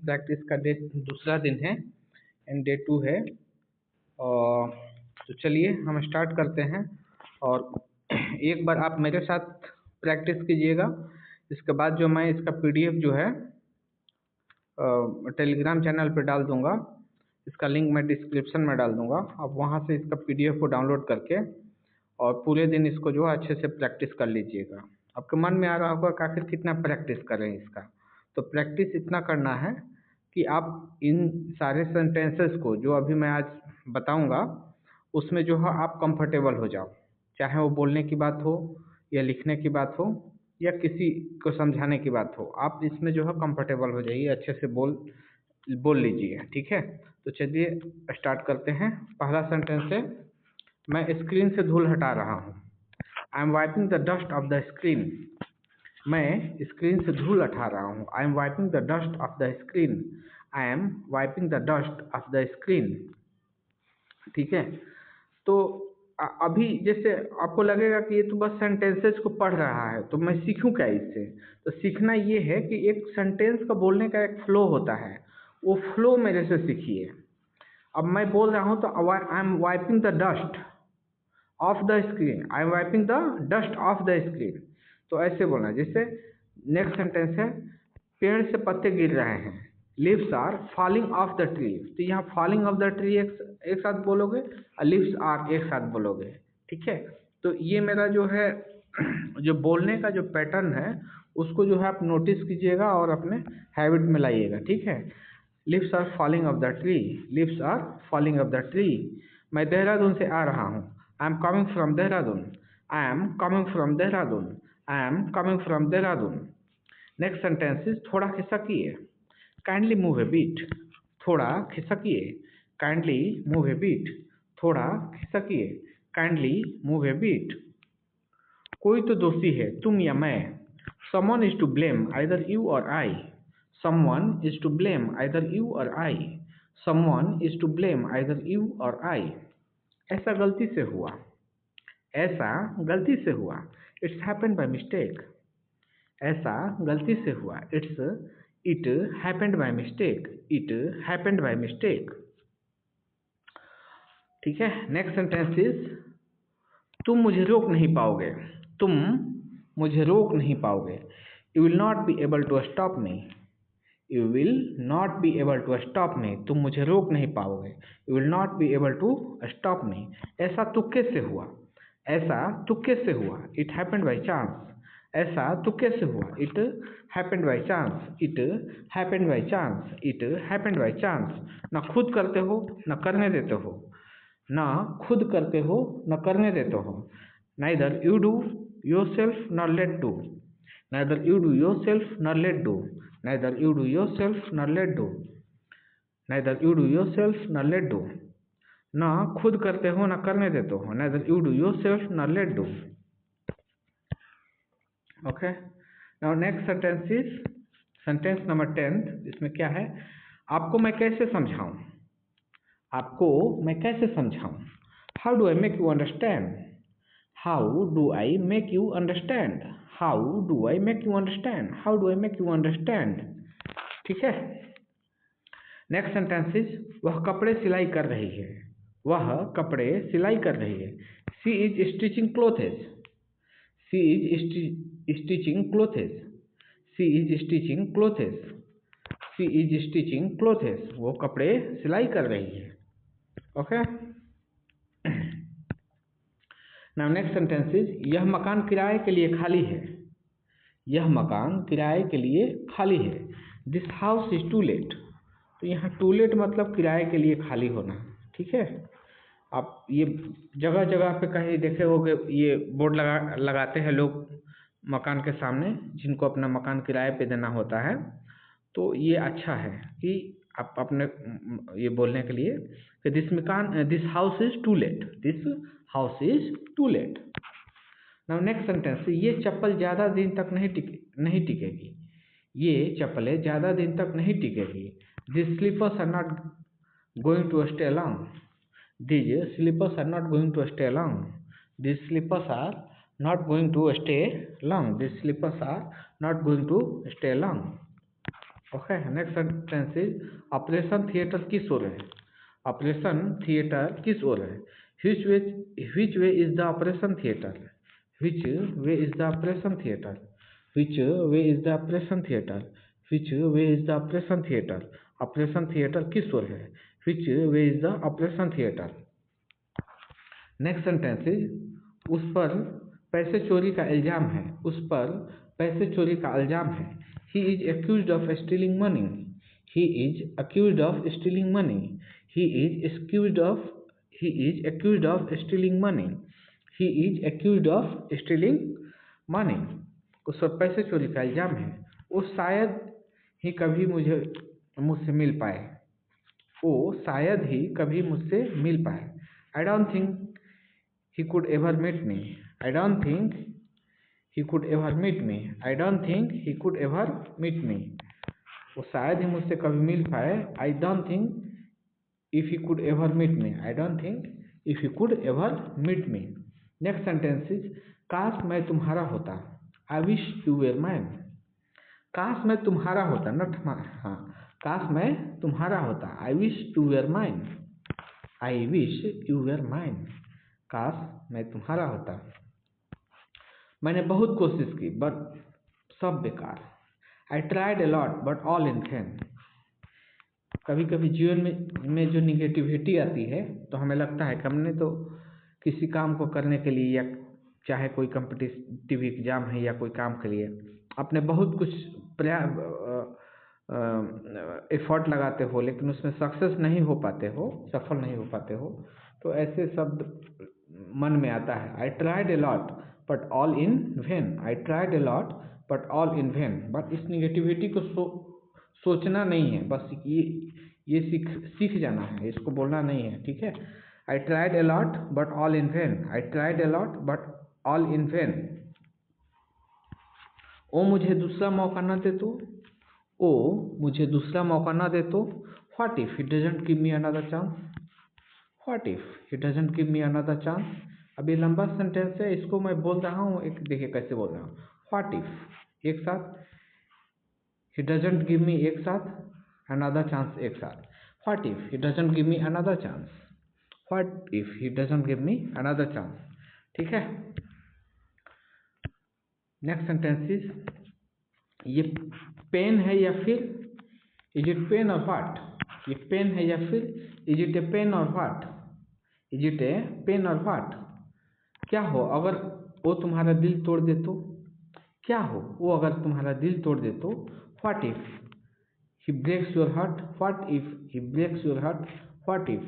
Practice का day दूसरा दिन है एंड डे 2 है। और तो चलिए हम स्टार्ट करते हैं। और एक बार आप मेरे साथ प्रैक्टिस कीजिएगा। इसके बाद जो मैं इसका पीडीएफ जो है टेलीग्राम चैनल पे डाल दूंगा। इसका लिंक मैं डिस्क्रिप्शन में डाल दूंगा। आप वहाँ से इसका पीडीएफ को डाउनलोड करके और पूरे दिन इसको जो है अच्छे से प्रैक्टिस कर लीजिएगा। आपके मन में आ रहा होगा कि आखिर कितना प्रैक्टिस करें इसका। तो प्रैक्टिस इतना करना है कि आप इन सारे सेंटेंसेस को जो अभी मैं आज बताऊंगा उसमें जो है आप कंफर्टेबल हो जाओ, चाहे वो बोलने की बात हो या लिखने की बात हो या किसी को समझाने की बात हो। आप इसमें जो है कंफर्टेबल हो जाइए, अच्छे से बोल लीजिए, ठीक है। तो चलिए स्टार्ट करते हैं। पहला सेंटेंस है, मैं स्क्रीन से धूल हटा रहा हूँ। I M wiping the dust of the screen. मैं स्क्रीन से धूल हटा रहा हूँ। I M wiping the dust of the screen. I am wiping the dust of the screen. ठीक है। तो अभी जैसे आपको लगेगा कि ये तो बस सेंटेंसेस को पढ़ रहा है, तो मैं सीखूं क्या इससे। तो सीखना ये है कि एक सेंटेंस का बोलने का एक फ्लो होता है, वो फ्लो मेरे से सीखिए। अब मैं बोल रहा हूँ तो I am wiping the dust of the screen. I am wiping the dust of the screen. तो ऐसे बोलना। जैसे नेक्स्ट सेंटेंस है, पेड़ से पत्ते गिर रहे हैं। Leaves are falling off the tree. तो यहाँ फॉलिंग ऑफ द ट्री एक साथ बोलोगे और लीव्स आर एक साथ बोलोगे, ठीक है। तो ये मेरा जो है जो बोलने का जो पैटर्न है उसको जो है आप नोटिस कीजिएगा और अपने हैबिट में लाइएगा, ठीक है। Leaves are falling off the tree. Leaves are falling off the tree. मैं देहरादून से आ रहा हूँ। I am coming from Dehradun. I am coming from Dehradun. I am coming from Dehradun. Next sentence is, थोड़ा खिसकिए। Kindly move a bit. थोड़ा खिसकिए। Kindly move a bit. थोड़ा खिसकिए। Kindly move a bit. कोई तो दोषी है, तुम या मैं। Someone is to blame, either you or I. Someone is to blame, either you or I. Someone is to blame, either you or I. ऐसा गलती से हुआ। ऐसा गलती से हुआ। It's happened by mistake. ऐसा गलती से हुआ। It happened by mistake. It happened by mistake. ठीक है। नेक्स्ट सेंटेंस इज, तुम मुझे रोक नहीं पाओगे। तुम मुझे रोक नहीं पाओगे। You will not be able to stop me. You will not be able to stop me. तुम मुझे रोक नहीं पाओगे। You will not be able to stop me. ऐसा तुक्के से हुआ। ऐसा तुक्के से हुआ। It happened by chance. ऐसा तुक्के से हुआ। It happened by chance. It happened by chance. It happened by chance. ना खुद करते हो ना करने देते हो। ना खुद करते हो न करने देते हो। Neither you do yourself nor let do. Neither you do yourself nor let do. Neither you do yourself nor let do. Neither you do yourself nor let do. ना खुद करते हो ना करने देते हो। Neither you do yourself nor let do. Okay. Now next sentence is sentence number 10. इसमें क्या है, आपको मैं कैसे समझाऊं। आपको मैं कैसे समझाऊं। How do I make you understand? How do I make you understand? How do I make you understand? How do I make you understand? ठीक है। नेक्स्ट सेंटेंस इज, वह कपड़े सिलाई कर रही है। वह कपड़े सिलाई कर रही है। She is stitching clothes. She is stitching clothes. She is stitching clothes. She is stitching clothes. वो कपड़े सिलाई कर रही है। Okay. Now next sentence is, यह मकान किराए के लिए खाली है। यह मकान किराए के लिए खाली है। This house is to let. तो यहाँ टू लेट मतलब किराए के लिए खाली होना, ठीक है। आप ये जगह जगह पे कहीं देखे होंगे, ये बोर्ड लगाते हैं लोग मकान के सामने, जिनको अपना मकान किराए पे देना होता है। तो ये अच्छा है कि आप अपने ये बोलने के लिए कि this house is to let. This house is to let. Now next sentence, ये चप्पल ज़्यादा दिन तक नहीं टिकेगी। ये चप्पलें ज़्यादा दिन तक नहीं टिकेगी। This sleepers are not going to stay long. This sleepers are not going to stay long. This sleepers are not going to stay long. This sleepers are not going to stay long. Okay, next sentence is operation theatre किस ओर है? Operation theatre किस ओर है? which way is the operation theater? which way is the operation theater? which way is the operation theater? which way is the operation theater? Operation theatre किस ओर है? which way is the operation theater? Next sentence is उस पर पैसे चोरी का इल्जाम है। उस पर पैसे चोरी का इल्जाम है। He is accused of stealing money. He is accused of stealing money. He is accused of stealing money. He is accused of stealing money. उस पर पैसे चोरी का इल्जाम है। वो शायद ही कभी मुझसे मिल पाए। वो शायद ही कभी मुझसे मिल पाए। I don't think he could ever meet me. I don't think he could ever meet me. I don't think he could ever meet me. वो शायद ही मुझसे कभी मिल पाए। I don't think if he could ever meet me. I don't think if he could ever meet me. Next sentence is काश मैं तुम्हारा होता। I wish you were mine. काश मैं तुम्हारा होता, not हाँ, काश मैं तुम्हारा होता। I wish you were mine. I wish you were mine. काश मैं तुम्हारा होता। मैंने बहुत कोशिश की बट सब बेकार। I tried a lot but all in vain. कभी कभी जीवन में जो निगेटिविटी आती है तो हमें लगता है कि हमने तो किसी काम को करने के लिए, या चाहे कोई कम्पिटिटिव एग्जाम है या कोई काम के लिए, अपने बहुत कुछ एफर्ट लगाते हो लेकिन उसमें सक्सेस नहीं हो पाते हो, सफल नहीं हो पाते हो, तो ऐसे शब्द मन में आता है। I tried a lot but all in vain. I tried a lot but all in vain. But इस निगेटिविटी को सोचना नहीं है, बस ये सीख जाना है, इसको बोलना नहीं है, ठीक है। I tried a lot but all in vain. I tried a lot but all in vain. ओ मुझे दूसरा मौका ना दे तो। ओ मुझे दूसरा मौका ना दे तो। What if he doesn't give me another chance. What if he doesn't give me another chance? अभी लंबा सेंटेंस है, इसको मैं बोल रहा हूँ, एक देखिए कैसे बोल रहा हूँ। What if एक साथ, he doesn't give me एक साथ, another chance एक साथ। What if he doesn't give me another chance? What if he doesn't give me another chance? ठीक है। नेक्स्ट सेंटेंस इज ये पेन है या फिर, is it pen or what? ये पेन है या फिर, is it a pen or what? Is it a pen or what? क्या हो अगर वो तुम्हारा दिल तोड़ दे तो? क्या हो वो अगर तुम्हारा दिल तोड़ दे तो? What if he breaks your heart? What if he breaks your heart? What if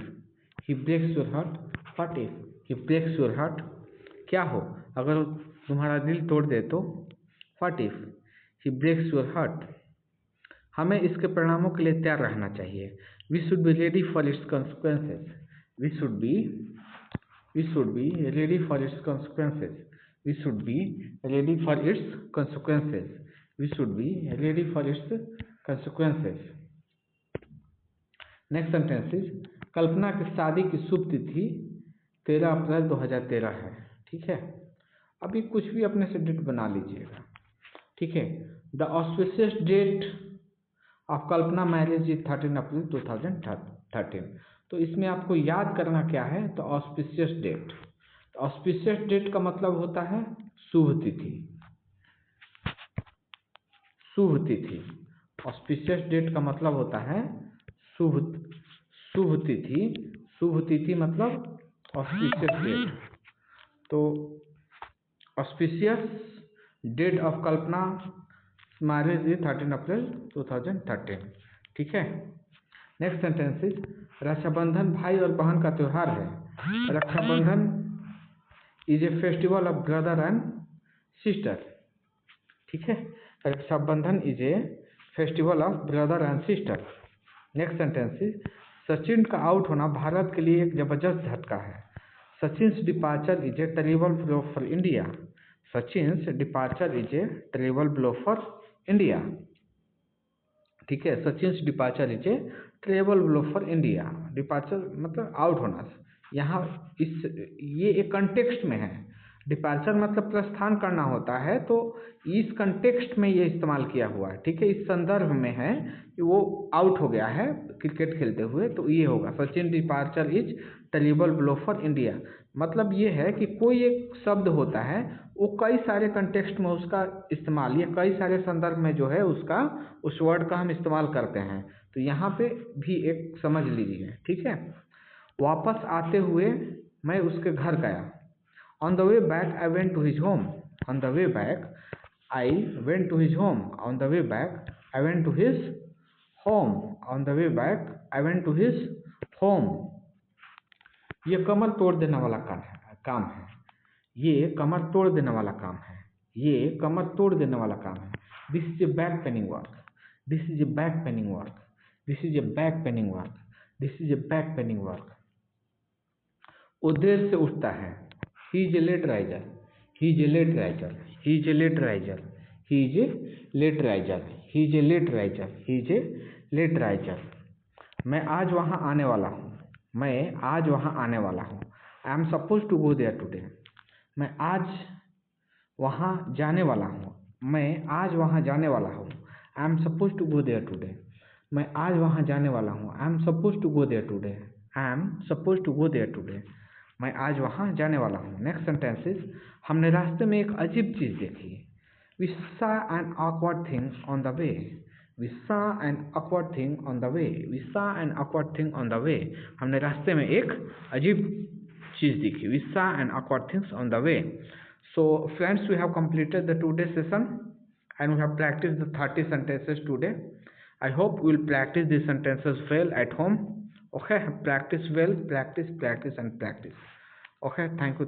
he breaks your heart? What if he breaks your heart? क्या हो अगर तुम्हारा दिल तोड़ दे तो? What if he breaks your heart? हमें इसके परिणामों के लिए तैयार रहना चाहिए। We should be ready for its consequences. We should be ready for its consequences. We should be ready for its consequences. We should be ready for its consequences. Next sentence is कल्पना की शादी की शुभ तिथि 13 April 2013 है। ठीक है, अभी कुछ भी अपने से डेट बना लीजिएगा, ठीक है। The auspicious date of Kalpana marriage is 13 April 2013। तो इसमें आपको याद करना क्या है, तो ऑस्पिशियस डेट। ऑस्पिशियस डेट का मतलब होता है शुभ तिथि। शुभ तिथि, ऑस्पिशियस डेट का मतलब होता है शुभ तिथि। शुभ तिथि मतलब ऑस्पिशियस डेट। तो auspicious date of Kalpana marriage is 13 April 2013। ठीक है। नेक्स्ट सेंटेंस इज रक्षाबंधन भाई और बहन का त्योहार है। Rakshabandhan is a festival of brother and sister. ठीक है, Rakshabandhan is a festival of brother and sister. Next sentence is Sachin का आउट होना भारत के लिए एक जबरदस्त झटका है। Sachin's departure is a terrible blow for India. Sachin's departure is a terrible blow for India. ठीक है, Sachin's departure is a terrible blow for India. Departure मतलब आउट होना। यहाँ ये एक कंटेक्स्ट में है। डिपार्चर मतलब प्रस्थान करना होता है, तो इस कंटेक्स्ट में ये इस्तेमाल किया हुआ है, ठीक है। इस संदर्भ में है कि वो आउट हो गया है क्रिकेट खेलते हुए, तो ये होगा Sachin departure is terrible blow for India. मतलब ये है कि कोई एक शब्द होता है, वो कई सारे कंटेक्स्ट में उसका इस्तेमाल, ये कई सारे संदर्भ में जो है उसका, उस वर्ड का हम इस्तेमाल करते हैं। तो यहाँ पे भी एक समझ लीजिए, ठीक है। वापस आते हुए मैं उसके घर गया। On the way back, I went to his home. On the way back, I went to his home. On the way back, I went to his home. On the way back, I went to his home. ये कमर तोड़ देने वाला काम है। ये कमर तोड़ देने वाला काम है। ये कमर तोड़ देने वाला काम है। This is a back paining work. This is a back paining work. This is a back paining work. This is a back paining work. वो देर से उठता है। He is a late riser. He is a late riser. He is a late riser. He is a late riser. He is a late riser. He is a late riser. मैं आज वहाँ आने वाला हूँ। मैं आज वहाँ आने वाला हूँ। I am supposed to go there today. मैं आज वहाँ जाने वाला हूँ। मैं आज वहाँ जाने वाला हूँ। I am supposed to go there today. मैं आज वहाँ जाने वाला हूँ। I am supposed to go there today. I am supposed to go there today. मैं आज वहाँ जाने वाला हूँ। नेक्स्ट सेंटेंसेस, हमने रास्ते में एक अजीब चीज़ देखी। We saw an awkward thing on the way. We saw an awkward thing on the way. We saw an awkward thing on the way. हमने रास्ते में एक अजीब चीज़ देखी। We saw an awkward things on the way. So friends, we have completed the today session and we have practiced the 30 sentences today. I hope we will practice these sentences well at home. Okay, practice well, practice and practice. Okay, thank you.